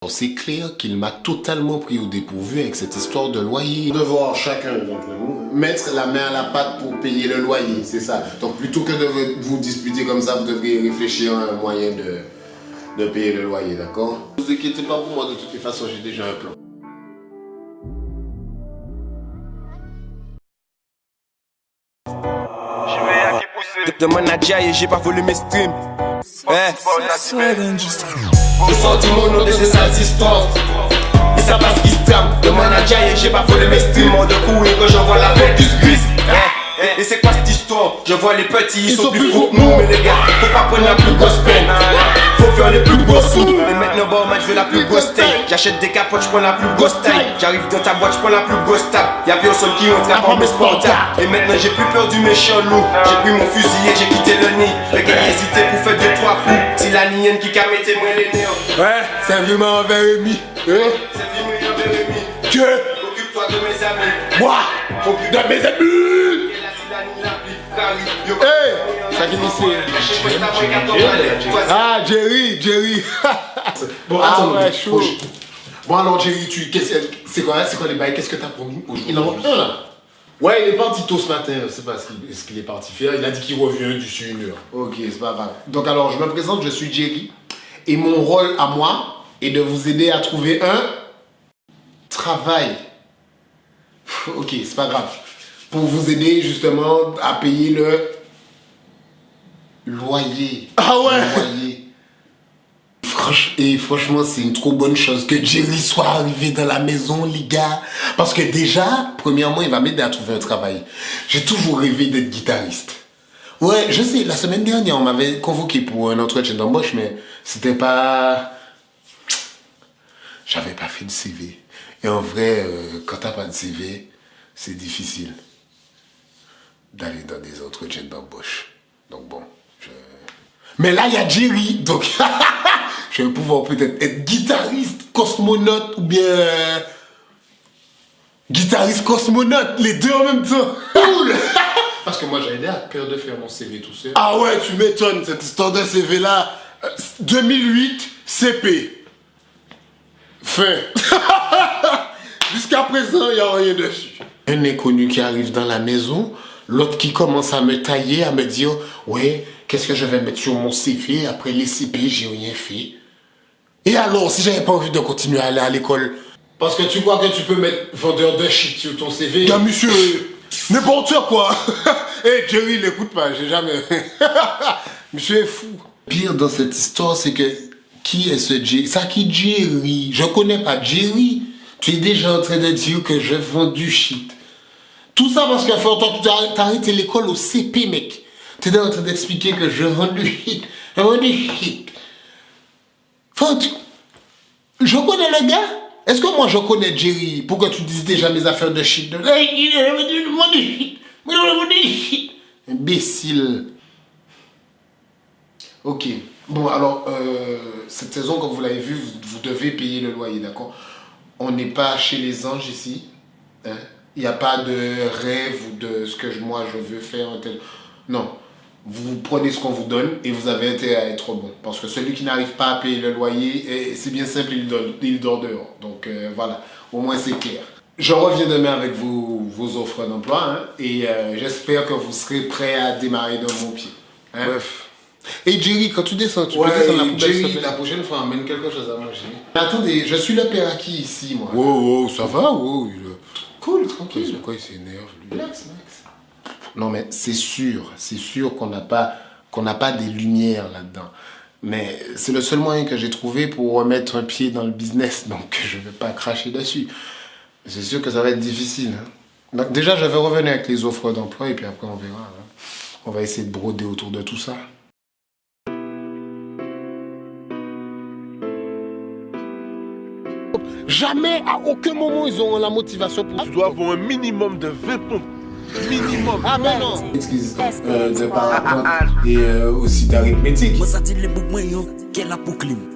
C'est clair qu'il m'a totalement pris au dépourvu avec cette histoire de loyer. Devoir chacun d'entre nous mettre la main à la pâte pour payer le loyer, c'est ça. Donc plutôt que de vous disputer comme ça, vous devriez réfléchir à un moyen de payer le loyer, d'accord? Ne vous inquiétez pas pour moi, de toutes les façons, j'ai déjà un plan. De manager et j'ai pas volé mes streams. Je sors du mono de ces sales histoires. Et ça passe qui se trame. De manager et j'ai pas volé mes streams. Mort de courir quand j'envoie la focus grise. Et c'est quoi cette histoire? Je vois les petits, ils sont plus fous que nous. Mais les gars, faut pas prendre la plus grosse peine. Faut faire les plus gros sous. Et maintenant, bon, moi je veux la plus grosse taille. J'achète des capotes, je prends la plus grosse taille. J'arrive dans ta boîte, je prends la plus grosse table. Y'a personne qui rentre à part mes sportables. Et maintenant, j'ai plus peur du méchant loup. J'ai pris mon fusil et j'ai quitté le nid. Les gars, hésité pour faire 2-3 coups. Si la nienne qui qu'a metté moi les néons. Ouais, c'est vraiment envers Rémi. C'est vraiment envers Rémi. Que occupe-toi de mes amis. Moi, occupe de mes amis. Hey, ça qui c'est. Ah, Jerry. Bon, attends, ouais, chaud. Bon, alors, Jerry, c'est quoi les bails? Qu'est-ce que t'as promis aujourd'hui? Il en manque un, là. Ouais, il est parti tôt ce matin. Je sais pas ce qu'il est parti faire. Il a dit qu'il revient d'ici 1 heure. Ok, c'est pas grave. Donc, alors, je me présente, je suis Jerry. Et mon rôle à moi est de vous aider à trouver un travail. Ok, c'est pas grave. Pour vous aider justement à payer le loyer. Ah ouais. Le loyer. Et franchement, c'est une trop bonne chose que Jerry soit arrivé dans la maison, les gars. Parce que déjà, premièrement, il va m'aider à trouver un travail. J'ai toujours rêvé d'être guitariste. Ouais, je sais, la semaine dernière, on m'avait convoqué pour un entretien d'embauche, mais c'était pas... J'avais pas fait de CV. Et en vrai, quand t'as pas de CV, c'est difficile d'aller dans des entretiens d'embauche. Donc bon, Mais là, il y a Jerry, donc je vais pouvoir peut-être être guitariste, cosmonaute, ou bien guitariste, cosmonaute, les deux en même temps. Cool. Parce que moi, j'avais peur de faire mon CV tout seul. Ah ouais, tu m'étonnes, cette histoire de CV-là. 2008, CP. Fin. Jusqu'à présent, il n'y a rien dessus. Un inconnu qui arrive dans la maison, l'autre qui commence à me tailler, à me dire « Ouais, qu'est-ce que je vais mettre sur mon CV? Après les CP, j'ai rien fait. » Et alors, si j'avais pas envie de continuer à aller à l'école? Parce que tu crois que tu peux mettre vendeur de shit sur ton CV? Gars, monsieur, n'importe quoi. Hey, Jerry, l'écoute pas, j'ai jamais... Monsieur est fou. Pire dans cette histoire, c'est que... Qui est ce Jerry? Ça qui Jerry? Je connais pas Jerry. Tu es déjà en train de dire que je vends du shit. Tout ça parce qu'il fait longtemps que tu as arrêté l'école au CP, mec. Tu es en train d'expliquer que je vends du shit. Je vends du shit. Enfin, je connais le gars. Est-ce que moi je connais Jerry? Pourquoi tu dises déjà mes affaires de shit? Imbécile. Ok. Bon, alors, cette saison, comme vous l'avez vu, vous devez payer le loyer, d'accord? On n'est pas chez les anges ici. Hein? Il n'y a pas de rêve ou de ce que moi je veux faire. Non. Vous prenez ce qu'on vous donne et vous avez intérêt à être bon. Parce que celui qui n'arrive pas à payer le loyer, c'est bien simple, il dort dehors. Donc voilà, au moins c'est clair. Je reviens demain avec vos offres d'emploi hein, et j'espère que vous serez prêts à démarrer dans mon pied. Hein? Bref. Et Jerry, quand tu descends, tu peux descendre la poubelle. Jerry, la prochaine fois, amène quelque chose à manger. Mais attendez, je suis le père à qui ici, moi? Wow, ça va, wow. Cool, tranquille. C'est quoi, il s'énerve, lui? Relax. Non, mais c'est sûr qu'on n'a pas des lumières là-dedans. Mais c'est le seul moyen que j'ai trouvé pour remettre un pied dans le business, donc je ne vais pas cracher dessus. C'est sûr que ça va être difficile. Hein. Donc déjà, je vais revenir avec les offres d'emploi et puis après on verra. Hein. On va essayer de broder autour de tout ça. Jamais, à aucun moment, ils auront la motivation pour... Tu dois avoir un minimum de 20 pompes. Minimum. Ah ben non. Excuse de parapente et aussi d'arithmétique. Moi ça dit les boucs moyens qu'elle a pour clim.